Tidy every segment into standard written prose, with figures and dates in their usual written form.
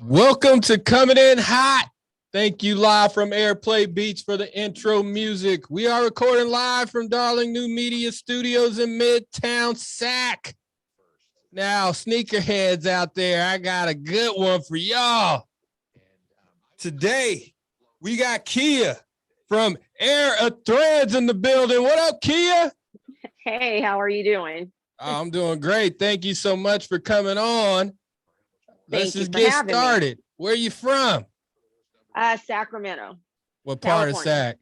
Welcome to Coming In Hot. Thank you, live from Airplay Beach, for the intro music. We are recording live from Darling New Media Studios in Midtown Sac. Now, sneakerheads out there, I got a good one for y'all. Today, we got Keia from Air of Threads in the building. What up, Keia? Hey, how are you doing? I'm doing great. Thank you so much for coming on. Let's just get started. Where are you from? Sacramento. What part of Sac?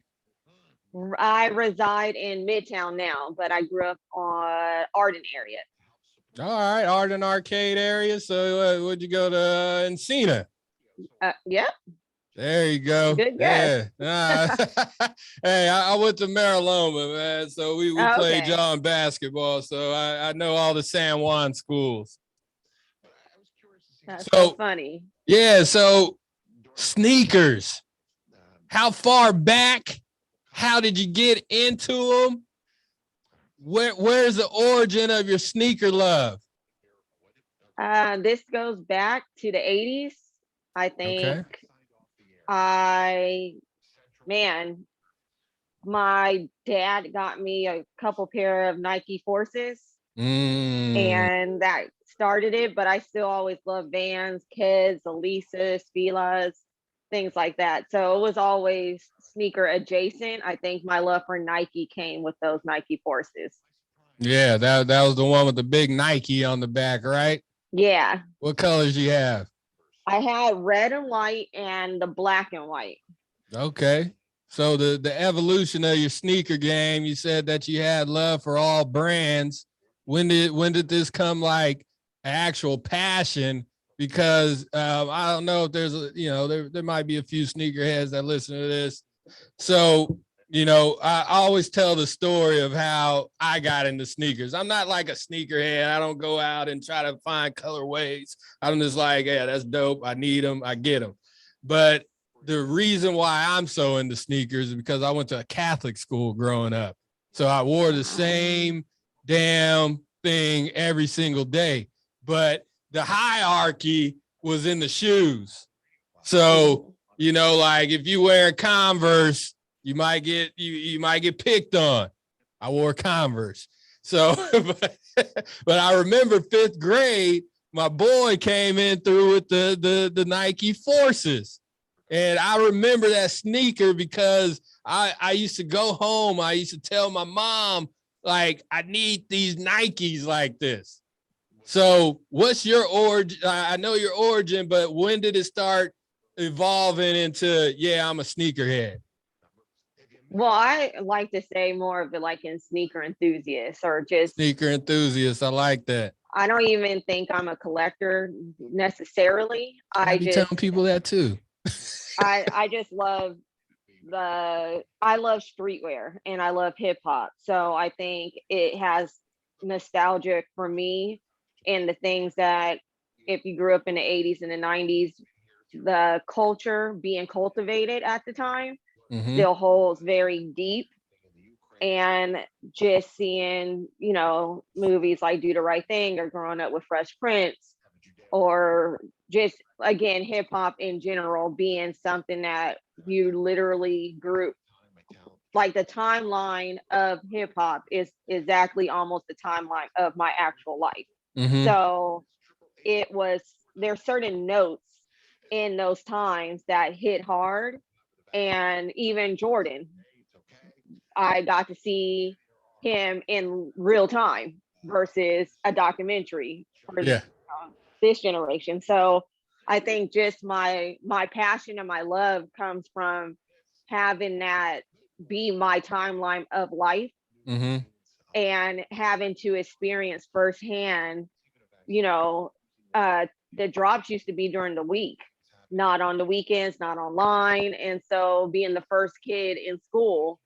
I reside in Midtown now, but I grew up on Arden area. All right, Arden Arcade area. So would you go to Encina? Yep. There you go. Good guess. Yeah. Hey, I went to Mariloma, man. So we played y'all in basketball. So I know all the San Juan schools. That's so funny. Yeah, so sneakers. How far back? How did you get into them? Where's the origin of your sneaker love? This goes back to the 80s. I think my dad got me a couple pair of Nike Forces and that started it, but I still always loved Vans, Keds, Alisas, Filas, things like that. So it was always sneaker adjacent. I think my love for Nike came with those Nike Forces. Yeah, that was the one with the big Nike on the back, right? Yeah. What colors you have? I had red and white and the black and white. Okay. So the evolution of your sneaker game, you said that you had love for all brands. When did this come like an actual passion? Because I don't know if there's there might be a few sneakerheads that listen to this. So, I always tell the story of how I got into sneakers. I'm not like a sneakerhead. I don't go out and try to find colorways. I'm just like, yeah, that's dope. I need them. I get them. But the reason why I'm so into sneakers is because I went to a Catholic school growing up. So I wore the same damn thing every single day. But the hierarchy was in the shoes. So, like if you wear Converse, you might get picked on. I wore Converse. So, but I remember 5th grade, my boy came in through with the Nike Forces. And I remember that sneaker because I used to go home. I used to tell my mom, like, I need these Nikes like this. So what's your origin? I know your origin, but when did it start evolving into, yeah, I'm a sneakerhead? Well, I like to say more of it like in sneaker enthusiast or just sneaker enthusiast. I like that. I don't even think I'm a collector necessarily. I be telling people that too. I just love I love streetwear and I love hip hop. So I think it has nostalgic for me and the things that if you grew up in the 80s and the 90s, the culture being cultivated at the time still holds very deep. And just seeing, movies like Do the Right Thing or growing up with Fresh Prince or just, again, hip hop in general being something that you literally grew, like the timeline of hip hop is exactly almost the timeline of my actual life. So there's certain notes in those times that hit hard. And even Jordan, I got to see him in real time versus a documentary for this generation. So I think just my passion and my love comes from having that be my timeline of life and having to experience firsthand, the drops used to be during the week, not on the weekends, not online. And so being the first kid in school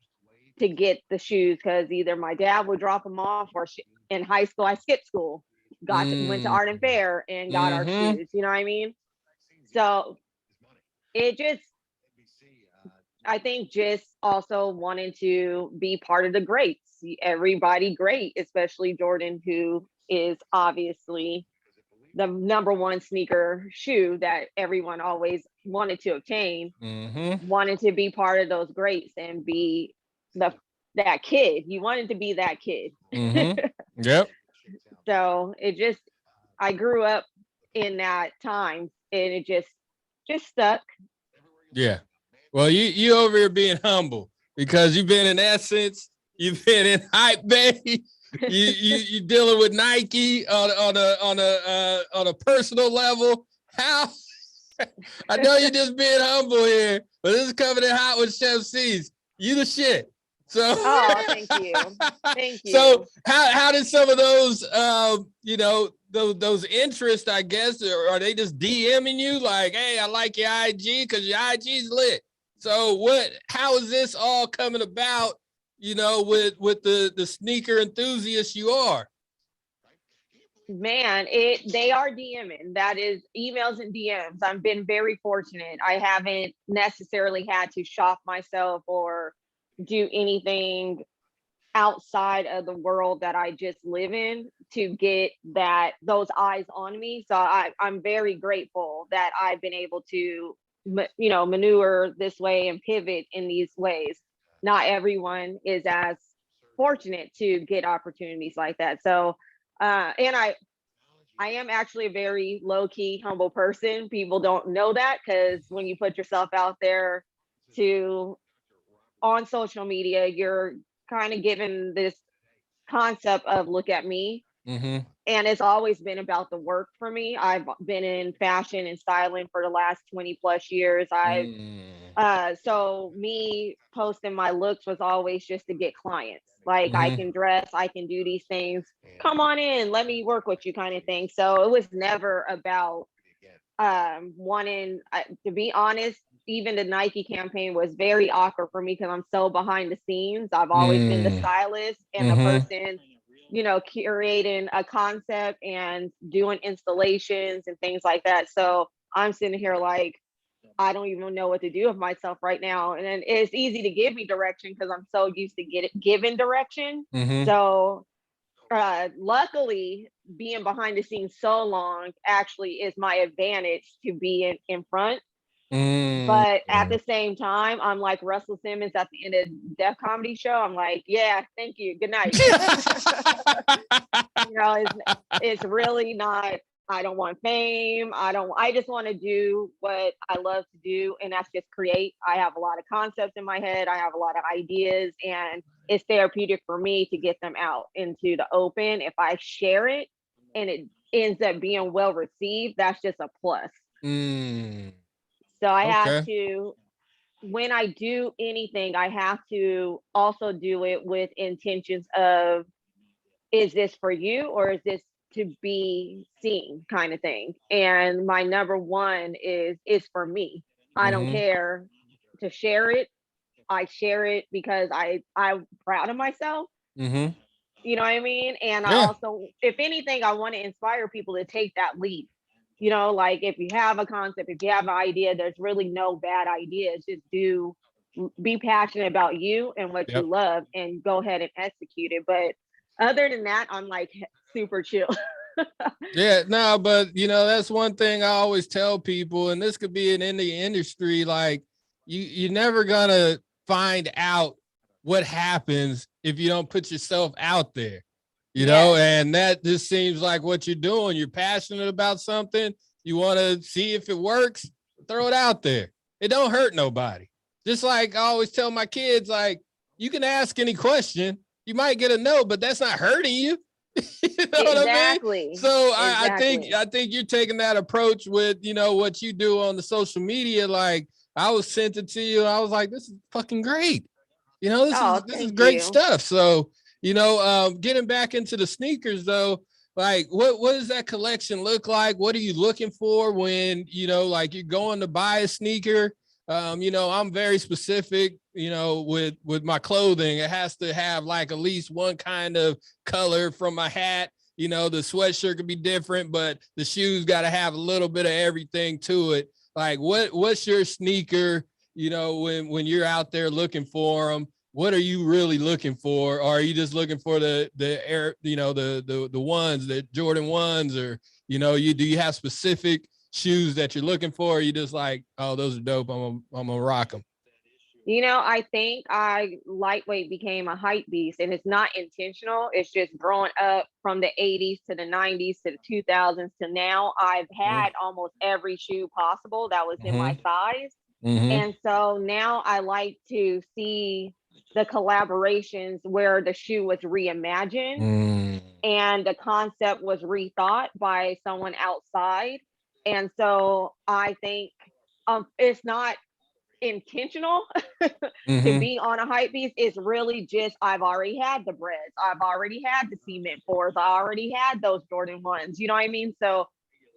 to get the shoes, because either my dad would drop them off or in high school, I skipped school, went to Art and Fair and got our shoes, you know what I mean? So it just, I think just also wanting to be part of the greats everybody great, especially Jordan, who is obviously the number one sneaker shoe that everyone always wanted to obtain, wanted to be part of those greats and be that kid. You wanted to be that kid. Yep. So I grew up in that time, and it just stuck. Yeah. Well, you over here being humble because you've been in Essence, you've been in Hype Bay, you dealing with Nike on a personal level. How I know you're just being humble here, but this is coming in hot with Chef Cec. You the shit. So thank you. Thank you. So how did some of those those interests, I guess, or are they just DMing you like, hey, I like your IG because your IG's lit? So how is this all coming about, with the sneaker enthusiast you are? Man, they are DMing. That is emails and DMs. I've been very fortunate. I haven't necessarily had to shop myself or do anything outside of the world that I just live in to get those eyes on me. So I'm very grateful that I've been able to maneuver this way and pivot in these ways. Not everyone is as fortunate to get opportunities like that. So and I am actually a very low-key, humble person. People don't know that, because when you put yourself out there on social media, you're kind of given this concept of look at me. And it's always been about the work for me. I've been in fashion and styling for the last 20 plus years. So me posting my looks was always just to get clients. Like, I can dress, I can do these things. Come on in, let me work with you, kind of thing. So it was never about wanting, to be honest, even the Nike campaign was very awkward for me because I'm so behind the scenes. I've always been the stylist and the person, curating a concept and doing installations and things like that. So I'm sitting here like, I don't even know what to do with myself right now. And then it's easy to give me direction because I'm so used to given direction. So luckily, being behind the scenes so long actually is my advantage to be in front. But at the same time, I'm like Russell Simmons at the end of Def Comedy Show. I'm like, yeah, thank you. Good night. It's really not, I don't want fame. I just want to do what I love to do. And that's just create. I have a lot of concepts in my head. I have a lot of ideas, and it's therapeutic for me to get them out into the open. If I share it and it ends up being well received, that's just a plus. So I have to, when I do anything, I have to also do it with intentions of, is this for you or is this to be seen, kind of thing. And my number one is for me. I don't care to share it. I share it because I'm proud of myself. You know what I mean? And I also, if anything, I want to inspire people to take that leap. Like, if you have a concept, if you have an idea, there's really no bad ideas. Just be passionate about you and what you love and go ahead and execute it. But other than that, I'm like super chill. Yeah, no, but that's one thing I always tell people, and this could be in the industry, like you're never gonna find out what happens if you don't put yourself out there. And that just seems like what you're doing. You're passionate about something. You want to see if it works, throw it out there. It don't hurt nobody. Just like I always tell my kids, like, you can ask any question. You might get a no, but that's not hurting you. You know what I mean? So I think you're taking that approach with, what you do on the social media. Like, I was sent it to you and I was like, this is fucking great. This is great stuff. So, getting back into the sneakers though, like what does that collection look like? What are you looking for when, like you're going to buy a sneaker? I'm very specific, with my clothing. It has to have like at least one kind of color from my hat. The sweatshirt could be different, but the shoes got to have a little bit of everything to it. Like what's your sneaker, when you're out there looking for them? what are you really looking for? Or are you just looking for the air, the ones, the Jordan ones, or do you have specific shoes that you're looking for? Or are you just like, oh, those are dope, I'm gonna rock them? I think lightweight became a hype beast, and it's not intentional. It's just growing up from the 80s to the 90s to the 2000s to now. I've had almost every shoe possible that was in my size. And so now I like to see the collaborations where the shoe was reimagined and the concept was rethought by someone outside. And so I think it's not intentional to be on a hype beast. Is really just, I've already had the breads, I've already had the cement fours, I already had those Jordan ones, you know what I mean? So,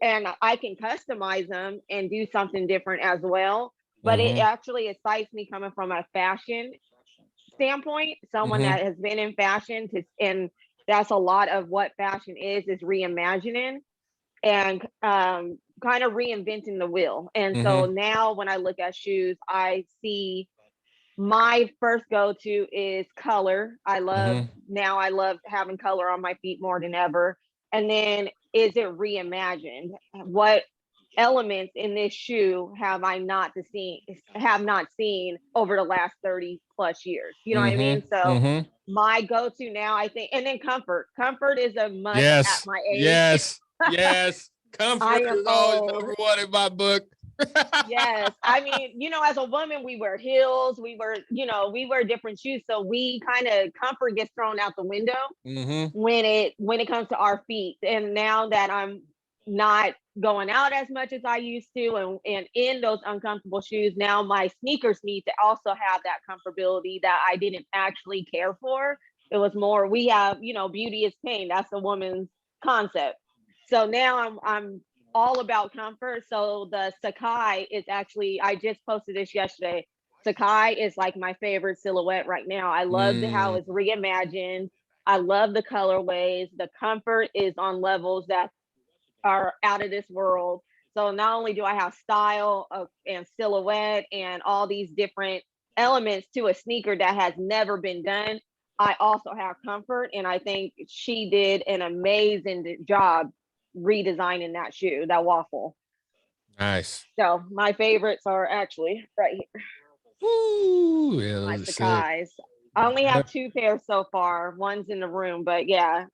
and I can customize them and do something different as well. But it actually excites me coming from a fashion standpoint, someone that has been in fashion and that's a lot of what fashion is reimagining and kind of reinventing the wheel. And so now when I look at shoes, I see my first go-to is color. I love having color on my feet more than ever. And then, is it reimagined? What elements in this shoe have not seen over the last 30 plus years? You know what I mean? So my go-to now, I think, and then comfort is a must at my age. Yes. Comfort is always number one in my book. Yes. I mean, as a woman, we wear heels, we wear different shoes. So we kind of, comfort gets thrown out the window when it comes to our feet. And now that I'm not going out as much as I used to and in those uncomfortable shoes, now my sneakers need to also have that comfortability that I didn't actually care for. It was more, we have, beauty is pain. That's a woman's concept. So now I'm all about comfort. So the Sacai is actually, I just posted this yesterday. Sacai is like my favorite silhouette right now. I love how it's reimagined. I love the colorways. The comfort is on levels that are out of this world. So not only do I have style and silhouette and all these different elements to a sneaker that has never been done, I also have comfort. And I think she did an amazing job redesigning that shoe, that waffle. Nice. So my favorites are actually right here. Woo, yeah, My those are sick. Sacai's. I only have 2 pairs so far. One's in the room, but yeah,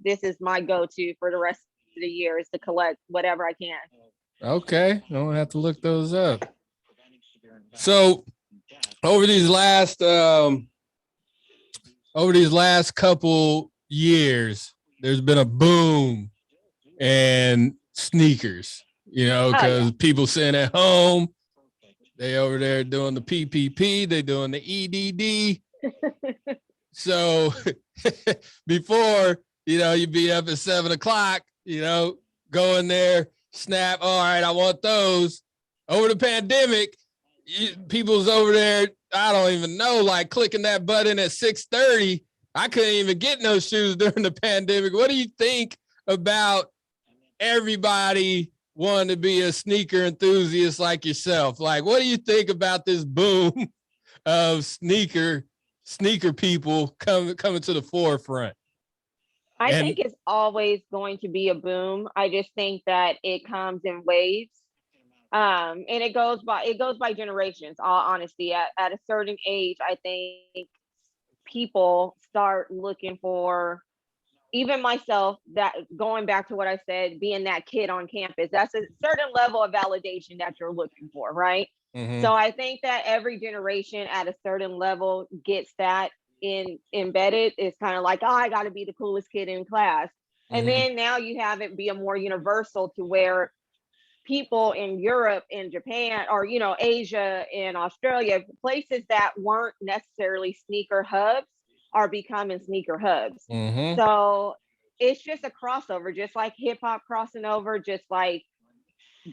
this is my go-to for the rest of the year, is to collect whatever I can. Okay, I don't have to look those up. So over these last couple years, there's been a boom in sneakers, because people sitting at home, they over there doing the PPP, they doing the EDD. So before, you'd be up at 7:00, go in there, snap. All right, I want those. Over the pandemic, people's over there, I don't even know, like clicking that button at 6:30. I couldn't even get no shoes during the pandemic. What do you think about everybody wanting to be a sneaker enthusiast like yourself? Like, what do you think about this boom of sneaker people coming to the forefront? I think it's always going to be a boom. I just think that it comes in waves. And it goes by generations, all honesty. At a certain age, I think people start looking for, even myself, that going back to what I said, being that kid on campus, that's a certain level of validation that you're looking for, right? So I think that every generation at a certain level gets that embedded. It's kind of like, oh, I got to be the coolest kid in class. And then now you have it be a more universal, to where people in Europe and Japan, or Asia and Australia, places that weren't necessarily sneaker hubs, are becoming sneaker hubs. So it's just a crossover, just like hip hop crossing over, just like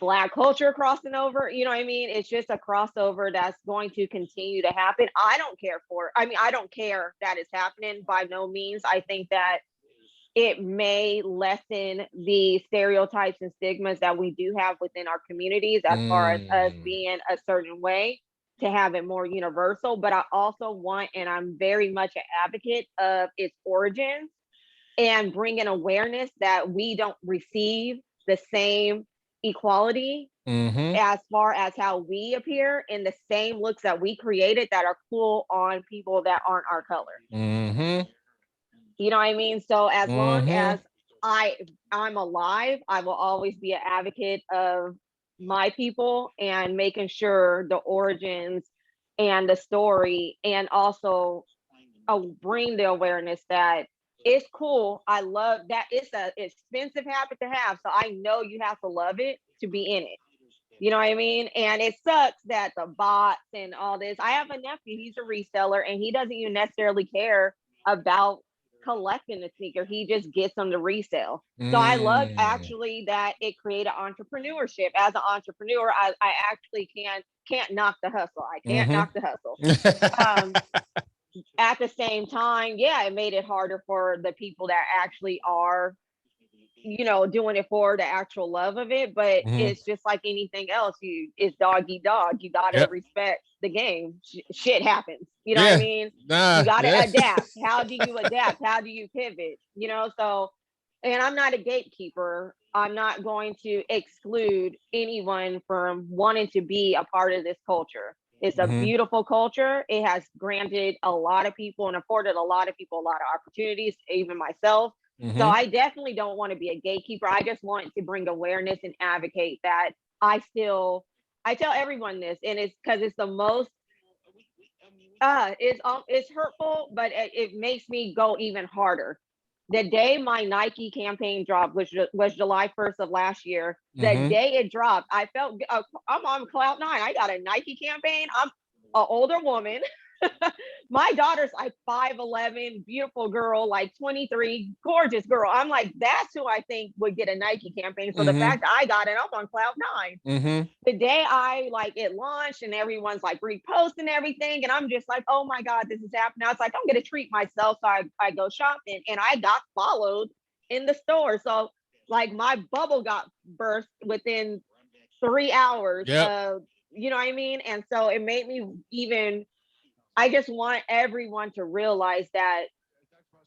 Black culture crossing over. You know what I mean? It's just a crossover that's going to continue to happen. I don't care for it. I mean, I don't care that it's happening, by no means. I think that it may lessen the stereotypes and stigmas that we do have within our communities, as far as us being a certain way. to have it more universal, but I also want, and I'm very much an advocate of its origins and bringing awareness that we don't receive the same equality Mm-hmm. as far as how we appear in the same looks that we created that are cool on people that aren't our color. Mm-hmm. You know what I mean? So as long Mm-hmm. as I'm alive, I will always be an advocate of my people and making sure the origins and the story, and also bring the awareness that it's cool. I love that it's a expensive habit to have. So I know you have to love it to be in it. You know what I mean? And it sucks that the bots and all this. I have a nephew, he's a reseller, and he doesn't even necessarily care about collecting the sneaker. He just gets them to resell. So I love Mm. actually that it created entrepreneurship. As an entrepreneur, I actually can't knock the hustle. I can't knock the hustle. Um, at the same time, yeah, it made it harder for the people that actually are, doing it for the actual love of it. But Mm-hmm. it's just like anything else. It's dog eat dog. You gotta Yep. respect the game. Shit happens. You know what I Yeah. mean? You Nah. gotta Yeah. adapt. How do you adapt? How do you pivot? So, and I'm not a gatekeeper. I'm not going to exclude anyone from wanting to be a part of this culture. It's a Mm-hmm. beautiful culture. It has granted a lot of people and afforded a lot of people a lot of opportunities, even myself. So Mm-hmm. I definitely don't want to be a gatekeeper. I just want to bring awareness and advocate that I tell everyone this, and it's because it's the most it's hurtful, but it makes me go even harder. The day my Nike campaign dropped, which was July 1st of last year, the Mm-hmm. day it dropped, I felt I'm on cloud nine. I got a Nike campaign. I'm an older woman. My daughter's like 5'11", beautiful girl, like 23, gorgeous girl. I'm like, that's who I think would get a Nike campaign. So the Mm-hmm. fact that I got it, I'm on cloud nine. Mm-hmm. The day I like it launched and everyone's like reposting everything, and I'm just like, oh my God, this is happening. I was like, I'm gonna treat myself. So I go shopping, and I got followed in the store. So like my bubble got burst within 3 hours Yep. of, you know what I mean? And so it made me even, I just want everyone to realize that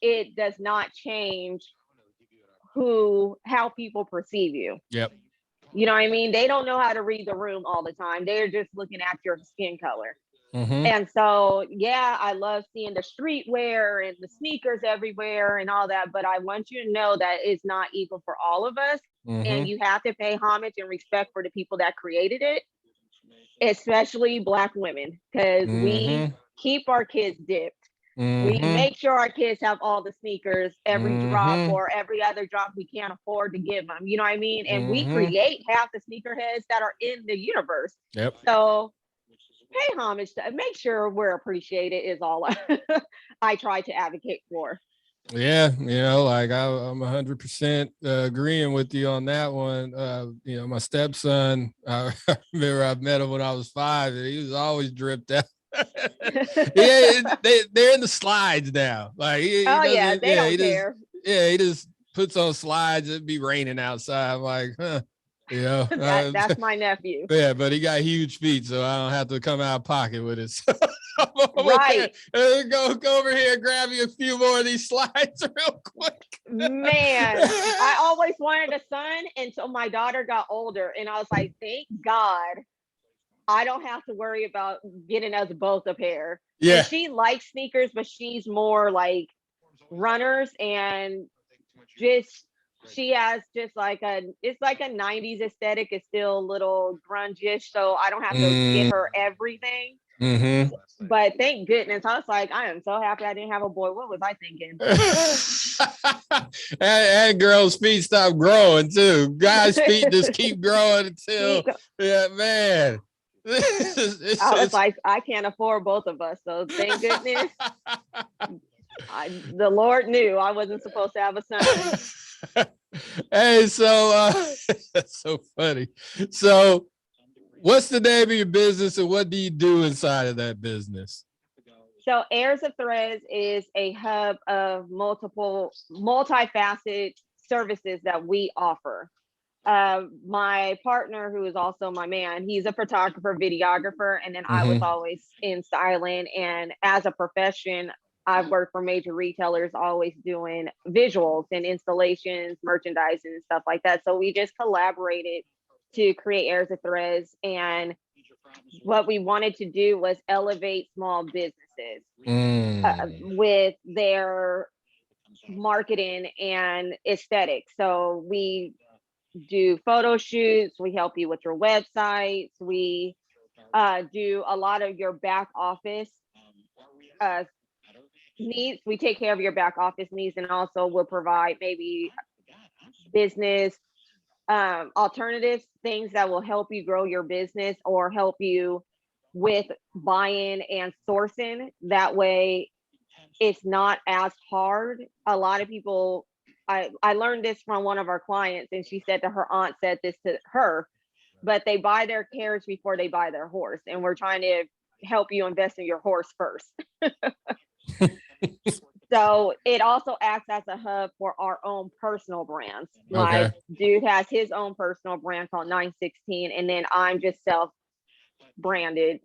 it does not change how people perceive you. Yep. You know what I mean? They don't know how to read the room all the time. They're just looking at your skin color. Mm-hmm. And so, yeah, I love seeing the streetwear and the sneakers everywhere and all that. But I want you to know that it's not equal for all of us. And Mm-hmm. you have to pay homage and respect for the people that created it, especially Black women, because we Mm-hmm. keep our kids dipped. We Mm-hmm. make sure our kids have all the sneakers every drop Mm-hmm. or every other drop we can't afford to give them. You know what I mean? And we Mm-hmm. create half the sneakerheads that are in the universe. Yep. So pay homage to make sure we're appreciated is all I try to advocate for. Yeah, like I'm 100% agreeing with you on that one. My stepson, I remember I met him when I was 5, and he was always dripped out. Yeah, they're in the slides now. Like he Oh yeah, doesn't. they Yeah, don't care. he just puts on slides. It'd be raining outside. I'm like, huh, you know. That's my nephew. Yeah, but he got huge feet, so I don't have to come out of pocket with it. So I'm over here. Right. Go over here and grab you a few more of these slides real quick. Man, I always wanted a son until my daughter got older, and I was like, thank God I don't have to worry about getting us both a pair. And Yeah. she likes sneakers, but she's more like runners, and just she has just like it's like a 90s aesthetic. It's still a little grunge-ish, so I don't have to get Mm, her everything. mm-hmm. But thank goodness, I was like, I am so happy I didn't have a boy. What was I thinking? and girls' feet stop growing too. Guys' feet just keep growing until, yeah, man. I was like, I can't afford both of us, so thank goodness. The Lord knew I wasn't supposed to have a son. Hey, so that's so funny. So, what's the name of your business, and what do you do inside of that business? So Heirs of Threads is a hub of multifaceted services that we offer. My partner, who is also my man, he's a photographer, videographer, and then I was always in styling. And as a profession, I've worked for major retailers, always doing visuals and installations, merchandising, and stuff like that. So we just collaborated to create Airs of Threads. And what we wanted to do was elevate small businesses with their marketing and aesthetics. So we do photo shoots, we help you with your websites, we do a lot of your back office needs. We take care of your back office needs, and also will provide maybe business alternatives, things that will help you grow your business or help you with buying and sourcing. That way it's not as hard. A lot of people, I learned this from one of our clients, and she said to her aunt said this to her, but they buy their carriage before they buy their horse. And we're trying to help you invest in your horse first. So it also acts as a hub for our own personal brands. Okay. Like dude has his own personal brand called 916, and then I'm just self branded.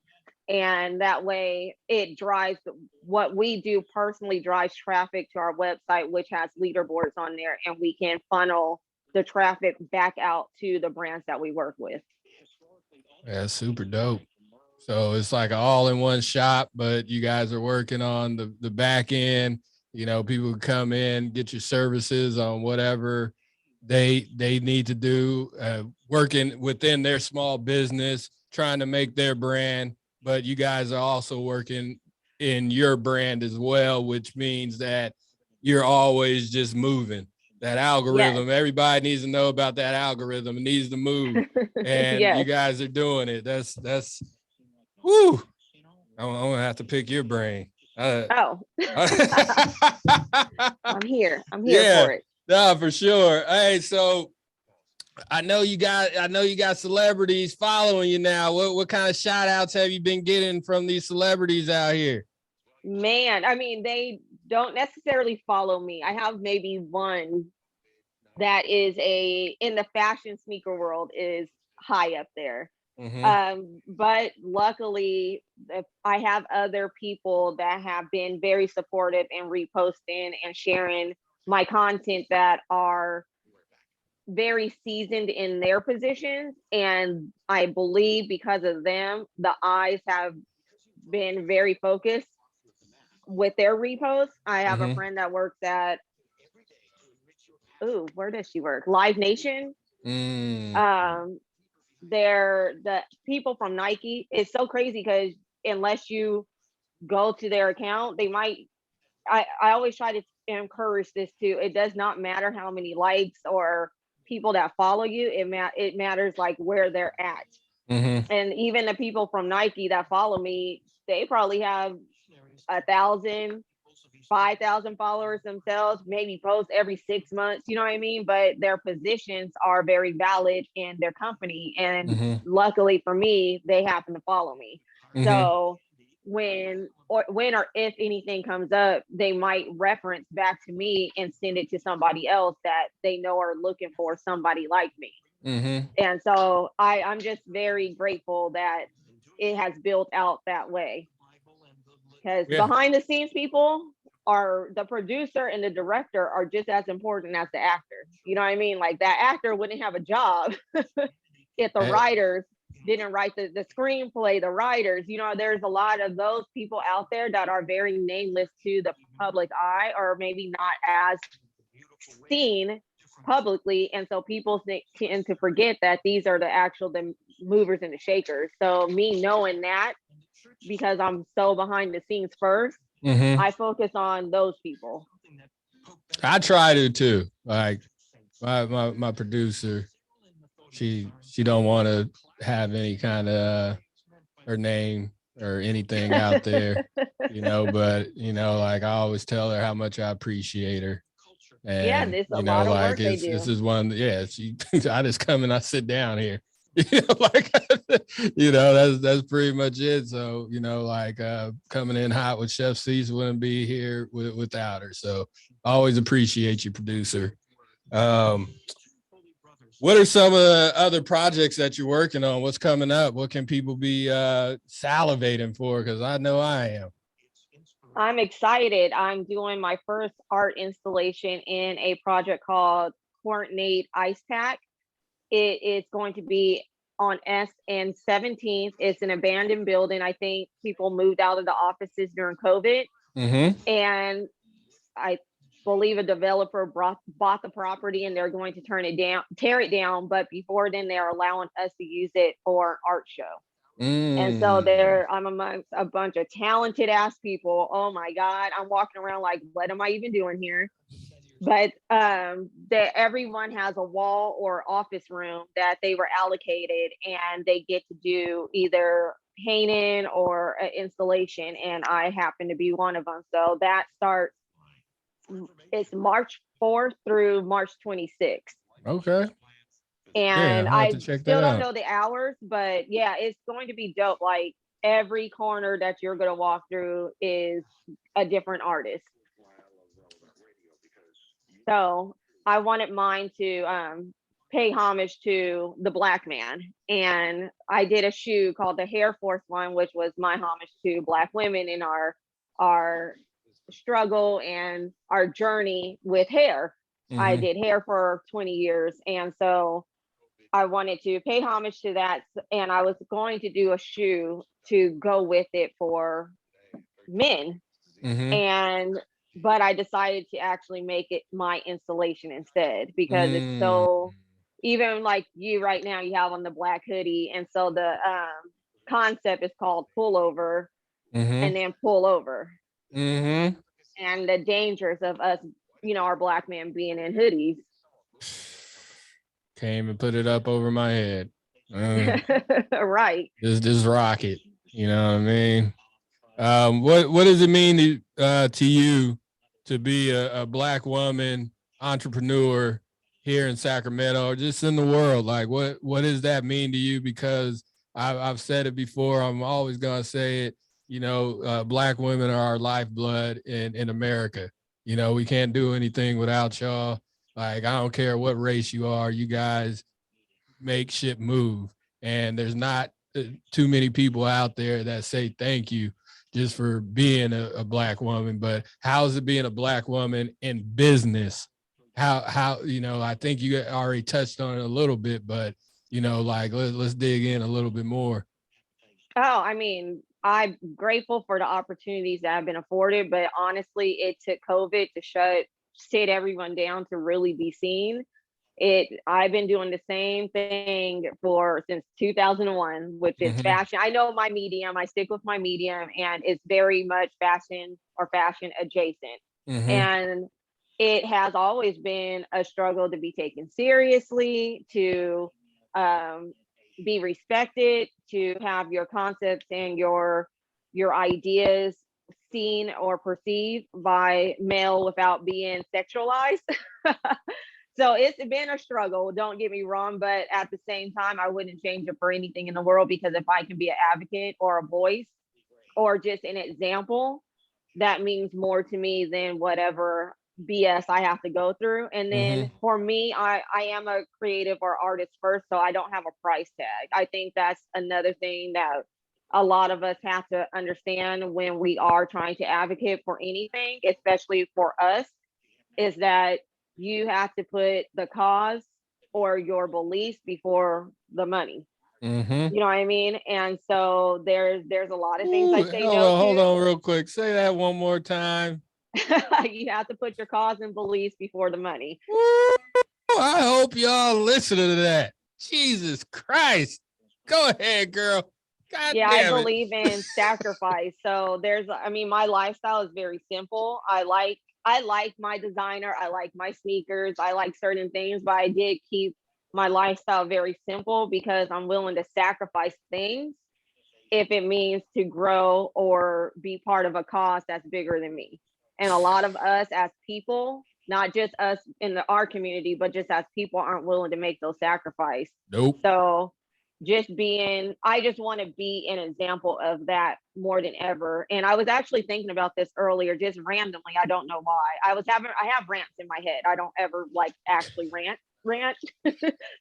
And that way it drives what we do personally, drives traffic to our website, which has leaderboards on there, and we can funnel the traffic back out to the brands that we work with. Yeah, super dope. So it's like an all-in-one shop, but you guys are working on the back end. You know, people can come in, get your services on whatever they need to do, working within their small business, trying to make their brand. But you guys are also working in your brand as well, which means that you're always just moving. That algorithm, Yes. everybody needs to know about that algorithm. It needs to move. And Yes. you guys are doing it. That's whoo. I'm gonna have to pick your brain. Oh. I'm here Yeah, for it. no, for sure. Hey, so I know you got celebrities following you now. What kind of shout outs have you been getting from these celebrities out here? Man, I mean, they don't necessarily follow me. I have maybe one that is in the fashion sneaker world is high up there. But luckily, I have other people that have been very supportive and reposting and sharing my content that are very seasoned in their positions. And I believe because of them, the eyes have been very focused with their reposts. I have a friend that works at, where does she work? Live Nation. They're the people from Nike. It's so crazy because unless you go to their account, they might. I always try to encourage this too. It does not matter how many likes or people that follow you. It matters like where they're at. And even the people from Nike that follow me, they probably have 1,000, 5,000 followers themselves, maybe post every 6 months, you know what I mean? But their positions are very valid in their company. And luckily for me, they happen to follow me. So when or if anything comes up, they might reference back to me and send it to somebody else that they know are looking for somebody like me. And so I'm just very grateful that it has built out that way. Because behind the scenes people are the producer and the director are just as important as the actor. You know what I mean? Like that actor wouldn't have a job if the writers didn't write the screenplay, the writers, you know, there's a lot of those people out there that are very nameless to the public eye, or maybe not as seen publicly. And so people tend to forget that these are the movers and the shakers. So me knowing that, because I'm so behind the scenes first, I focus on those people. I try to too. Like my producer, she don't want to have any kind of her name or anything out there, you know, but you know, like I always tell her how much I appreciate her. And this you know, like this is one, I just come and I sit down here. You know, like you know, that's pretty much it. So, you know, like coming in hot with Chef Cec wouldn't be here without her. So I always appreciate you, producer. What are some of the other projects that you're working on? What's coming up? What can people be salivating for? Because I know I am. I'm excited. I'm doing my first art installation in a project called Coordinate Ice Pack. It is going to be on S and 17th. It's an abandoned building. I think people moved out of the offices during COVID. Mm-hmm. And I believe a developer bought the property and they're going to tear it down. But before then, they're allowing us to use it for an art show. And so I'm amongst a bunch of talented ass people. Oh my God. I'm walking around like, what am I even doing here? But that everyone has a wall or office room that they were allocated and they get to do either painting or an installation. And I happen to be one of them. So that starts, it's March 4th through March 26th. Okay. Yeah, And I have I to check still that don't out. know the hours, but yeah, it's going to be dope. Like every corner that you're going to walk through is a different artist. So I wanted mine to pay homage to the Black man. And I did a shoe called the Hair Force one, which was my homage to Black women in our struggle and our journey with hair. I Mm-hmm. did hair for 20 years. And so I wanted to pay homage to that. And I was going to do a shoe to go with it for men. Mm-hmm. And but I decided to actually make it my installation instead because it's Mm. so, even like you right now, you have on the black hoodie. And so the concept is called pullover Mm-hmm. and then pull over. Mm-hmm. And the dangers of us, our black men being in hoodies. Came and put it up over my head. Uh, Right. this rocket. You know what I mean? What does it mean to you to be a black woman entrepreneur here in Sacramento or just in the world? Like, what does that mean to you? Because I've said it before. I'm always gonna say it. Black women are our lifeblood in America. We can't do anything without y'all. Like, I don't care what race you are. You guys make shit move. And there's not too many people out there that say thank you just for being a black woman. But how's it being a black woman in business? How I think you already touched on it a little bit, but like let's dig in a little bit more. Oh, I mean, I'm grateful for the opportunities that have been afforded, but honestly, it took COVID to sit everyone down to really be seen. I've been doing the same thing for since 2001, which is Mm-hmm. fashion. I know my medium, I stick with my medium, and it's very much fashion or fashion adjacent. Mm-hmm. And it has always been a struggle to be taken seriously, to um, be respected, to have your concepts and your ideas seen or perceived by male without being sexualized. So it's been a struggle, don't get me wrong, but at the same time, I wouldn't change it for anything in the world, because if I can be an advocate or a voice or just an example, that means more to me than whatever BS I have to go through. And Mm-hmm. then for me, I am a creative or artist first, so I don't have a price tag. I think that's another thing that a lot of us have to understand when we are trying to advocate for anything, especially for us, is that you have to put the cause or your beliefs before the money. Mm-hmm. You know what I mean? And so there's a lot of things I Ooh, say no hold to. on real quick. Say that one more time. You have to put your cause and beliefs before the money. Woo! I hope y'all listening to that. Jesus Christ. Go ahead, girl. God Yeah, I damn it. believe in sacrifice. So I mean, my lifestyle is very simple. I like my designer, I like my sneakers, I like certain things, but I did keep my lifestyle very simple because I'm willing to sacrifice things if it means to grow or be part of a cause that's bigger than me. And a lot of us as people, not just us in our community, but just as people, aren't willing to make those sacrifices. Nope. So I just want to be an example of that more than ever. And I was actually thinking about this earlier, just randomly. I don't know why. I have rants in my head. I don't ever like actually rant. rant.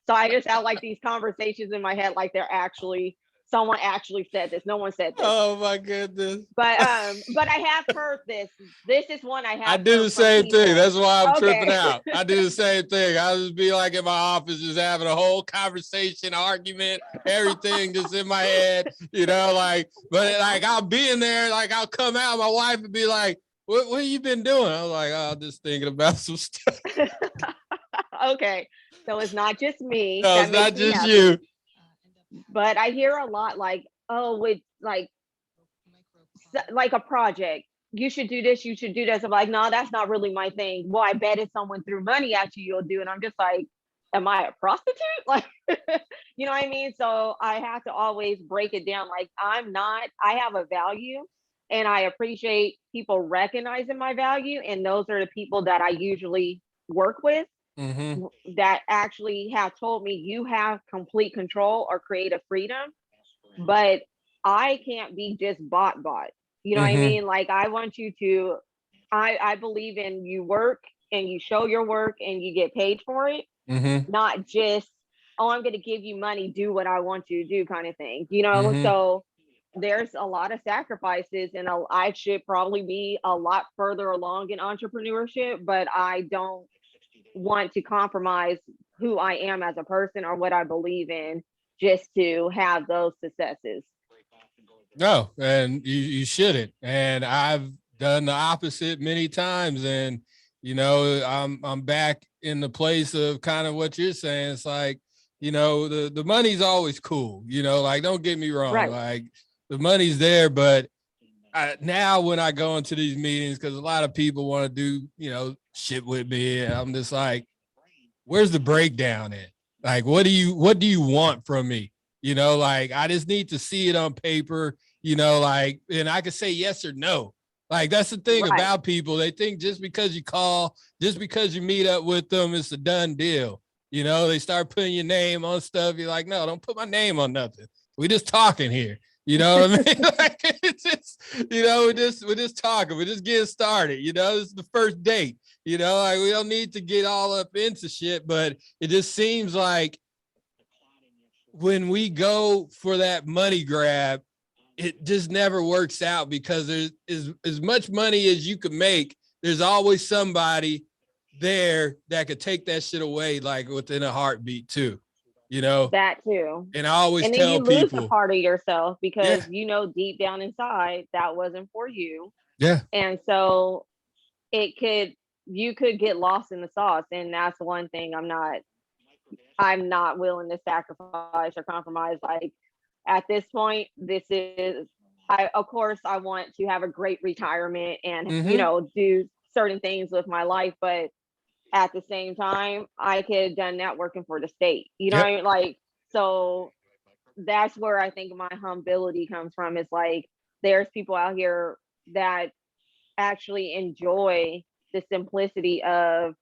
So I just have like these conversations in my head, like they're actually someone actually said this. No one said this. Oh my goodness. But I have heard this. This is one I I have do heard the from same thing. people. That's why I'm tripping Okay. out. I do the same thing. I'll just be like in my office, just having a whole conversation, argument, everything just in my head, like, but like I'll be in there, like I'll come out, my wife would be like, what have you been doing? I was like, oh, I'm just thinking about some stuff. Okay. So it's not just me. No, That it's makes not me just happy. you. But I hear a lot like, oh, with like a project, you should do this, you should do this. I'm like, no, that's not really my thing. Well, I bet if someone threw money at you, you'll do it. I'm just like, am I a prostitute? Like, you know what I mean? So I have to always break it down. Like, I have a value and I appreciate people recognizing my value. And those are the people that I usually work with Mm-hmm. that actually have told me you have complete control or creative freedom, but I can't be just bot. You know what I Mm-hmm. mean? Like I want you to I believe in you work and you show your work and you get paid for it, Mm-hmm. not just, oh, I'm gonna give you money, do what I want you to do kind of thing. Mm-hmm. So there's a lot of sacrifices and I should probably be a lot further along in entrepreneurship, but I don't want to compromise who I am as a person or what I believe in just to have those successes. No, and you shouldn't. And I've done the opposite many times. And I'm back in the place of kind of what you're saying. It's like, the money's always cool. Like don't get me wrong, Right. like the money's there, but now when I go into these meetings, because a lot of people want to do shit with me, and I'm just like, where's the breakdown at? Like, what do you want from me? Like I just need to see it on paper, like, and I can say yes or no. Like that's the thing Right. about people. They think just because you call, just because you meet up with them, it's a done deal. They start putting your name on stuff. You're like, no, don't put my name on nothing. We just talking here. You know what I mean? Like it's just, we're just talking. We're just getting started. This is the first date. Like we don't need to get all up into shit, but it just seems like when we go for that money grab, it just never works out because there's as much money as you could make. There's always somebody there that could take that shit away, like within a heartbeat too, you know? That too. And I always And then tell you lose a people, part of yourself because yeah, deep down inside that wasn't for you. yeah, And so it could you could get lost in the sauce. And that's one thing I'm not willing to sacrifice or compromise. Like at this point, this is I of course I want to have a great retirement and mm-hmm, do certain things with my life, but at the same time, I could have done that working for the state. You know what yep, I mean? Like, so that's where I think my humility comes from. Is like there's people out here that actually enjoy the simplicity of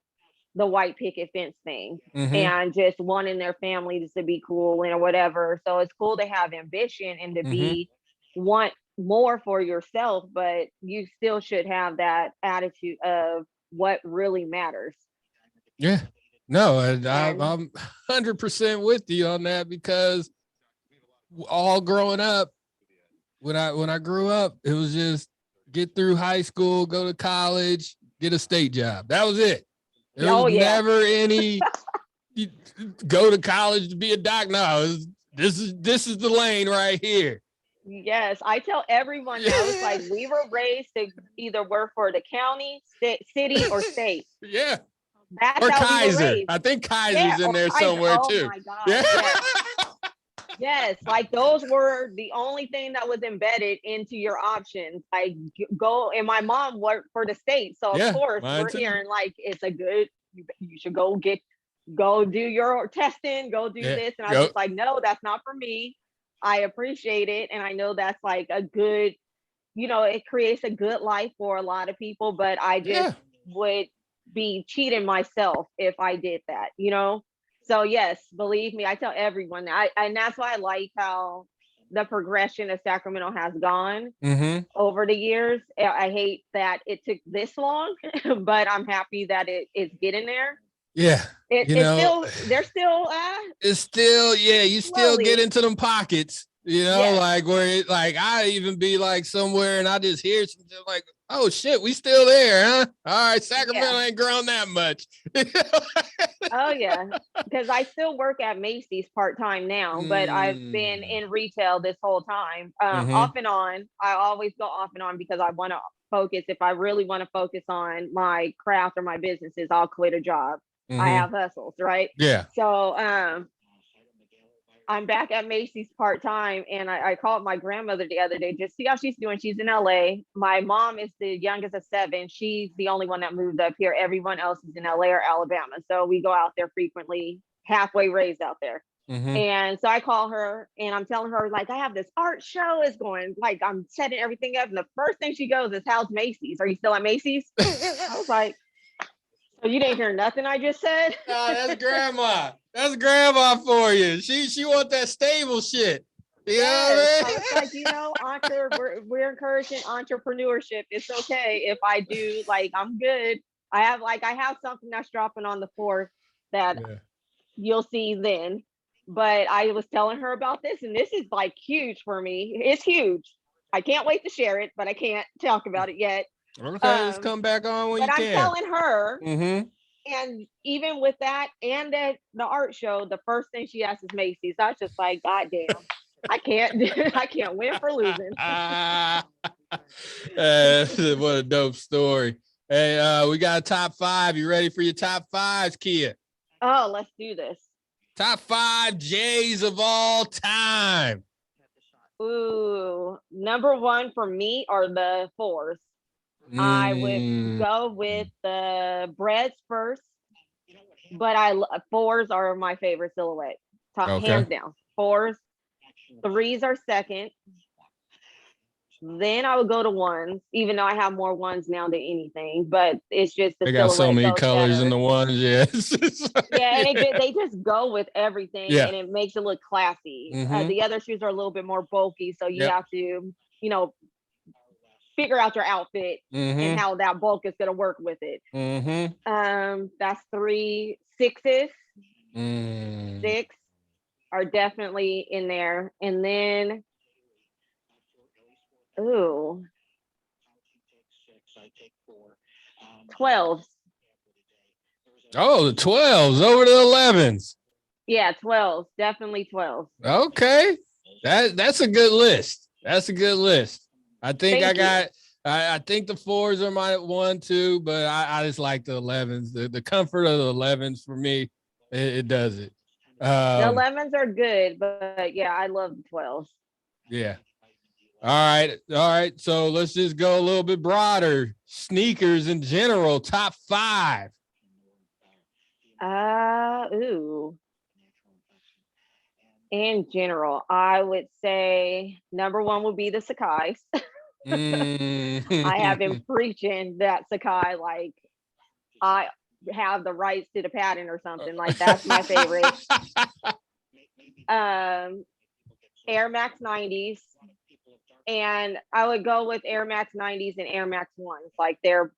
the white picket fence thing mm-hmm, and just wanting their families to be cool and whatever. So it's cool to have ambition and to mm-hmm, be want more for yourself, but you still should have that attitude of what really matters. yeah. No, and I'm And 100% with you on that because all growing up, when I grew up, it was just get through high school, go to college, get a state job. That was it. There was oh yeah. never any go to college to be a doc. No, this is the lane right here. Yes, I tell everyone now. It's like we were raised to either work for the county, city, or state. Yeah. That's Or how we were Kaiser. raised. I think Yeah, Kaiser's in or there Kaiser. somewhere Oh too. my God. Yeah. Yes. Yes. Like those were the only thing that was embedded into your options. Like go, and my mom worked for the state. So of Yeah. course Mine we're too. hearing like it's a good, you should go do your testing, go do Yeah. this. And I was Go. just like, no, that's not for me. I appreciate it. And I know that's like a good, it creates a good life for a lot of people, but I just Yeah. would be cheating myself if I did that. So yes, believe me, I tell everyone and that's why I like how the progression of Sacramento has gone Mm-hmm. over the years. I hate that it took this long, but I'm happy that it's getting there. Yeah. It's still, they're still it's still, yeah, you still slowly. get into them pockets, Yes. like where it, like I even be like somewhere and I just hear something like, oh shit, we still there, huh? All right, Sacramento ain't grown that much. Oh yeah, because I still work at Macy's part-time now, but I've been in retail this whole time. Off and on. I always go off and on because I want to focus. If I really want to focus on my craft or my businesses, I'll quit a job. I have hustles, right? Yeah. So I'm back at Macy's part time, and I called my grandmother the other day just to see how she's doing. She's in LA. My mom is the youngest of seven. She's the only one that moved up here. Everyone else is in LA or Alabama. So we go out there frequently, halfway raised out there. And so I call her and I'm telling her, like, I have this art show is going, like, I'm setting everything up. And the first thing she goes is, how's Macy's? Are you still at Macy's? I was like, so you didn't hear nothing I just said? Nah, that's grandma. That's grandma for you. She want that stable shit. You know what I mean? I was like, we're encouraging entrepreneurship. It's okay if I do, like, I'm good. I have something that's dropping on the 4th that you'll see then. But I was telling her about this, and this is like huge for me. It's huge. I can't wait to share it, but I can't talk about it yet. Okay, let's come back on when you but I'm can. telling her, and even with that and at the art show, the first thing she asked is Macy's. I was just like, God damn, I can't win for losing. What a dope story. Hey, we got a top 5. You ready for your top 5s, Keia? Oh, let's do this. Top 5 J's of all time. Ooh, number 1 for me are the 4s. I would go with the breads first, but 4s are my favorite silhouette, hands down. 4s, 3s are second. Then I would go to 1s, even though I have more 1s now than anything. But it's just the they got so many colors better. in the 1s, yeah, and they just go with everything, and it makes it look classy. The other shoes are a little bit more bulky, so you have to, figure out your outfit and how that bulk is going to work with it. That's 3. 6s. 6 are definitely in there, and then 12s. Oh, the 12s over the 11s. Yeah, 12s, definitely 12s. Okay, that's a good list. That's a good list. I think I think the 4s are my 1, 2, but I just like the 11s. The comfort of the 11s for me, it does it. The 11s are good, but yeah, I love the 12s. Yeah. All right. So let's just go a little bit broader. Sneakers in general, top 5. In general, I would say number 1 would be the Sacai's. I have been preaching that Sakai, like I have the rights to the pattern or something. Like, that's my favorite. Air Max 90s. And I would go with Air Max 90s and Air Max 1s. Like, they're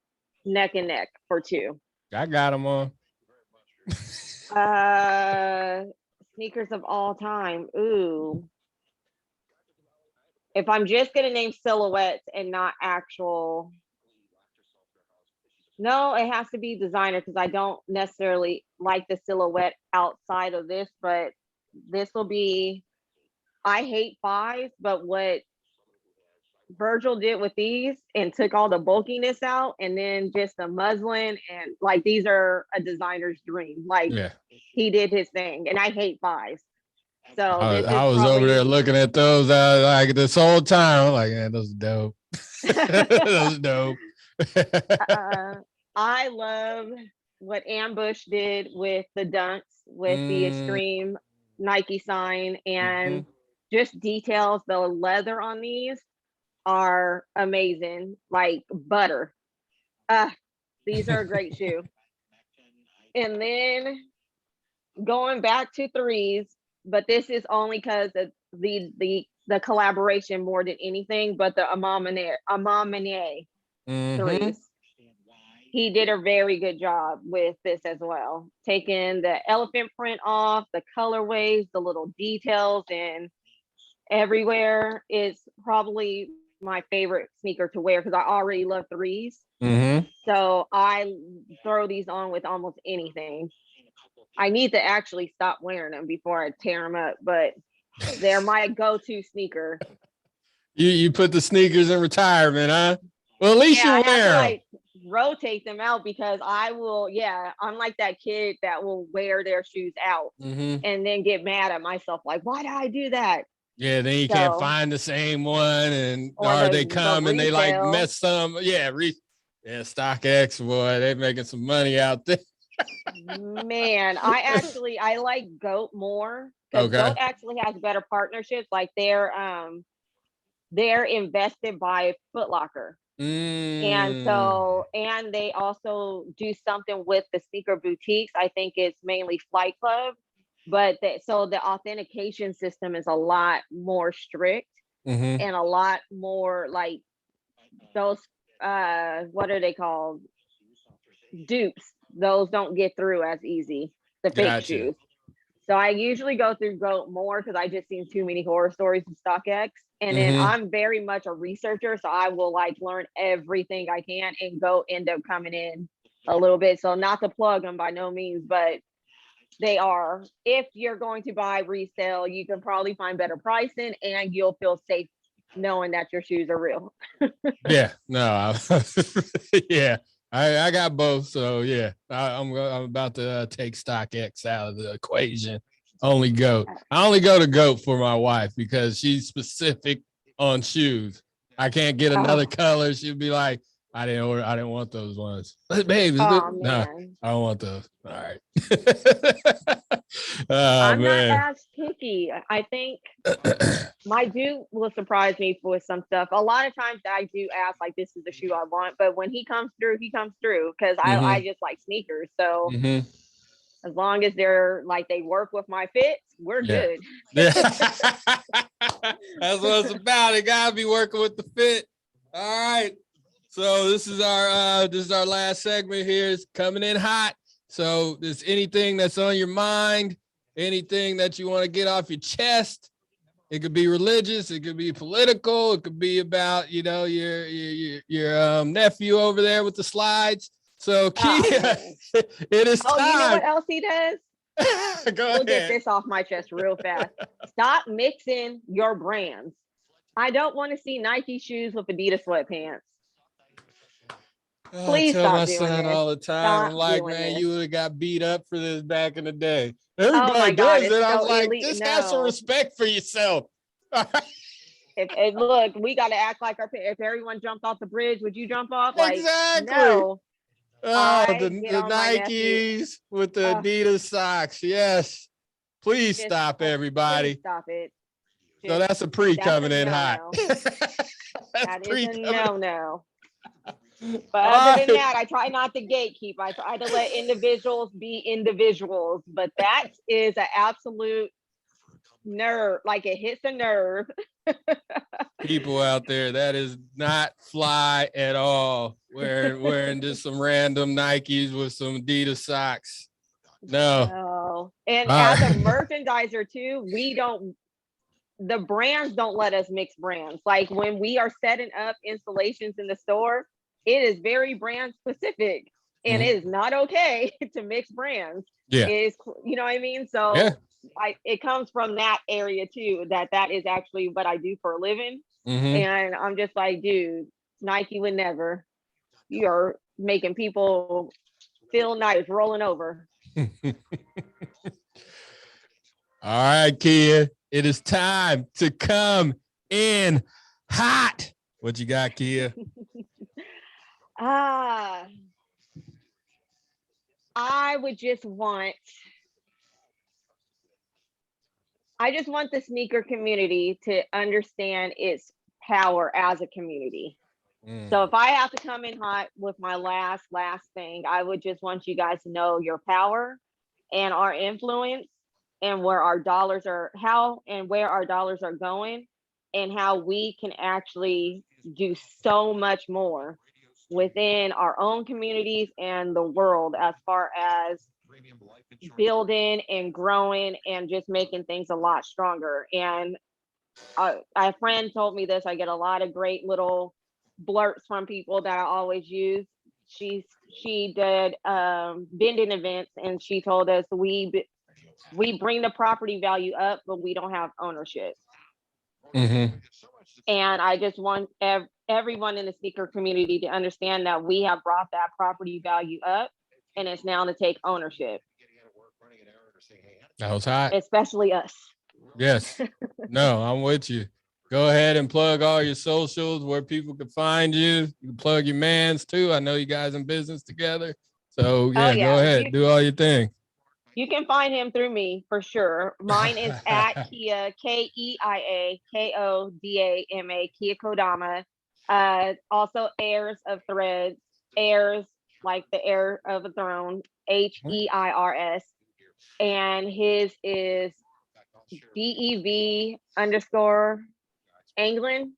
neck and neck for 2. I got them on. Sneakers of all time. Ooh. If I'm just going to name silhouettes and not actual. No, it has to be designer because I don't necessarily like the silhouette outside of this, but this will be, I hate 5s, but what Virgil did with these and took all the bulkiness out and then just the muslin, and like, these are a designer's dream. Like, he did his thing, and I hate 5s. So I was over there looking at those like this whole time. I'm like, man, those are dope. Those are dope. I love what Ambush did with the dunks, with the extreme Nike sign, and just details. The leather on these are amazing, like butter. These are a great shoe. And then going back to 3s, but this is only because of the collaboration more than anything, but the Amamane 3s. he did a very good job with this as well. Taking the elephant print off, the colorways, the little details, and everywhere is probably my favorite sneaker to wear because I already love threes. Mm-hmm. So I throw these on with almost anything. I need to actually stop wearing them before I tear them up, but they're my go-to sneaker. You put the sneakers in retirement, huh? Well, at least Yeah, I you have to wear them. like rotate them out because I will, yeah, I'm like that kid that will wear their shoes out Mm-hmm. and then get mad at myself, like, why did I do that? Yeah, then you can't So, find the same one, and or or they the come and they like resale. mess some. Yeah, yeah, StockX, boy, they making some money out there. Man, I like Goat more because Okay. Goat actually has better partnerships. Like they're invested by Foot Locker. And Mm, so, and they also do something with the sneaker boutiques. I think it's mainly Flight Club, but so the authentication system is a lot more strict mm-hmm. and a lot more like those, what are they called? Dupes. Those don't get through as easy, the fake Gotcha. shoes. So I usually go through Goat more because I just seen too many horror stories in StockX. And then Mm-hmm. I'm very much a researcher, so I will like learn everything I can, and Goat end up coming in a little bit. So not to plug them by no means, but they are. If you're going to buy resale, you can probably find better pricing, and you'll feel safe knowing that your shoes are real. Yeah. No. Yeah. I got both, so yeah. I'm about to take StockX out of the equation. Only goat. I only go to goat for my wife because she's specific on shoes. I can't get another Oh, color. She'll be like, I didn't order. I didn't want those ones. Babe, oh no, man. I don't want those. All right. Oh I'm not man. as picky. I think my dude will surprise me with some stuff. A lot of times I do ask like this is the shoe I want, but when he comes through because I Mm-hmm. just like sneakers. So Mm-hmm. as long as they're like they work with my fits, we're Yeah. good. Yeah. That's what it's about. It gotta be working with the fit. All right. So this is our last segment here. It's coming in hot. So there's anything that's on your mind, anything that you want to get off your chest. It could be religious, it could be political, it could be about, your nephew over there with the slides. So Oh Keia, man. it is Oh, you know time. what else he does? Go We'll get ahead. this off my chest real fast. Stop mixing your brands. I don't want to see Nike shoes with Adidas sweatpants. I Please tell stop my doing son this. all the time, I'm Stop like, doing man, this. you would have got beat up for this back in the day. Oh Everybody my God, does it's it. I'm so like, elite. just have some No. respect for yourself. If look, we got to act like if everyone jumped off the bridge, would you jump off? Like, Exactly. no. Oh, I get the on my nephew. Nikes with the Uh, Adidas socks. Yes. Please just stop, please everybody. stop it. So Just that's a pre that's a coming in no hot. no. That's That is pre a coming. no no. But other All than right. that, I try not to gatekeep. I try to let individuals be individuals. But that is an absolute nerve. Like it hits a nerve. People out there, that is not fly at all. Wearing just some random Nikes with some Adidas socks. No. No. And All as a right. merchandiser too, the brands don't let us mix brands. Like when we are setting up installations in the store, it is very brand specific and Mhm. it is not okay to mix brands. Yeah. It is, you know what I mean? Yeah. So it comes from that area too, that is actually what I do for a living. Mm-hmm. And I'm just like, dude, Nike would never. You are making people feel nice rolling over. All right, Keia. It is time to come in hot. What you got, Keia? Ah, I would just want I just want the sneaker community to understand its power as a community. Mm. So if I have to come in hot with my last thing, I would just want you guys to know your power and our influence and where our dollars are how and where our dollars are going and how we can actually do so much more within our own communities and the world as far as building and growing and just making things a lot stronger. And a friend told me this. I get a lot of great little blurts from people that I always use. She did vending events, and she told us we bring the property value up, but we don't have ownership. Mm-hmm. And I just want everyone in the sneaker community to understand that we have brought that property value up, and it's now to take ownership. That was hot. Especially us. Yes. No, I'm with you. Go ahead and plug all your socials where people can find you. You can plug your mans too. I know you guys in business together. So yeah, go ahead. Do all your thing. You can find him through me for sure. Mine is at Keia, Keia Kodama, Keia Kodama. Also heirs of threads, heirs like the heir of a throne, HEIRS. And his is DEV _ Anglin.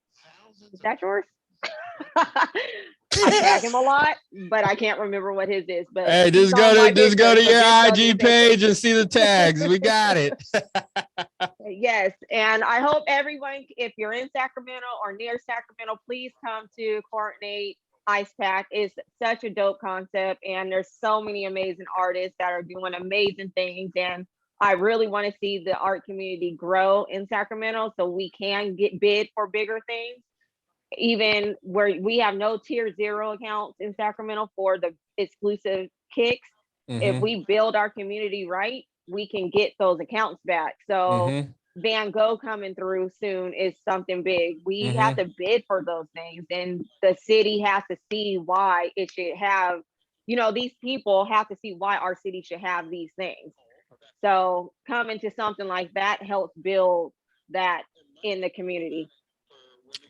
Is that yours? I tag him a lot, but I can't remember what his is. But hey, just go to your IG page and see the tags. We got it. Yes, and I hope everyone, if you're in Sacramento or near Sacramento, please come to Coordinate Ice Pack. It's such a dope concept, and there's so many amazing artists that are doing amazing things. And I really want to see the art community grow in Sacramento so we can get bid for bigger things. Even where we have no tier 0 accounts in Sacramento for the exclusive kicks. Mm-hmm. If we build our community right, we can get those accounts back. So Van Gogh coming through soon is something big. We have to bid for those things, and the city has to see why it should have, these people have to see why our city should have these things. So coming to something like that helps build that in the community.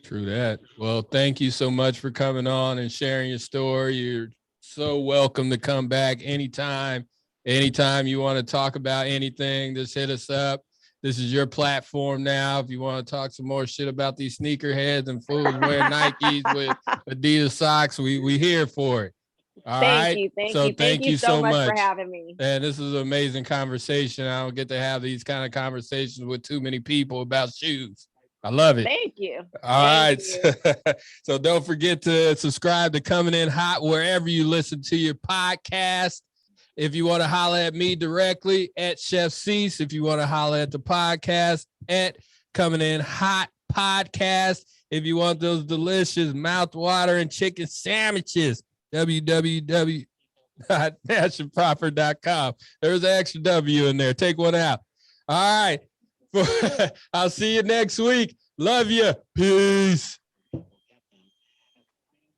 True that. Well, thank you so much for coming on and sharing your story. You're so welcome to come back anytime. Anytime you want to talk about anything, just hit us up. This is your platform now. If you want to talk some more shit about these sneakerheads and fools wearing Nikes with Adidas socks, we here for it. All right. Thank you so much for having me. And this is an amazing conversation. I don't get to have these kind of conversations with too many people about shoes. I love it. Thank you. All right. So don't forget to subscribe to Coming In Hot wherever you listen to your podcast. If you want to holler at me directly, at Chef Cec. If you want to holler at the podcast, at Coming In Hot Podcast. If you want those delicious mouth-watering chicken sandwiches, www.passionproper.com. There's an extra W in there. Take one out. All right. I'll see you next week. Love you. Peace.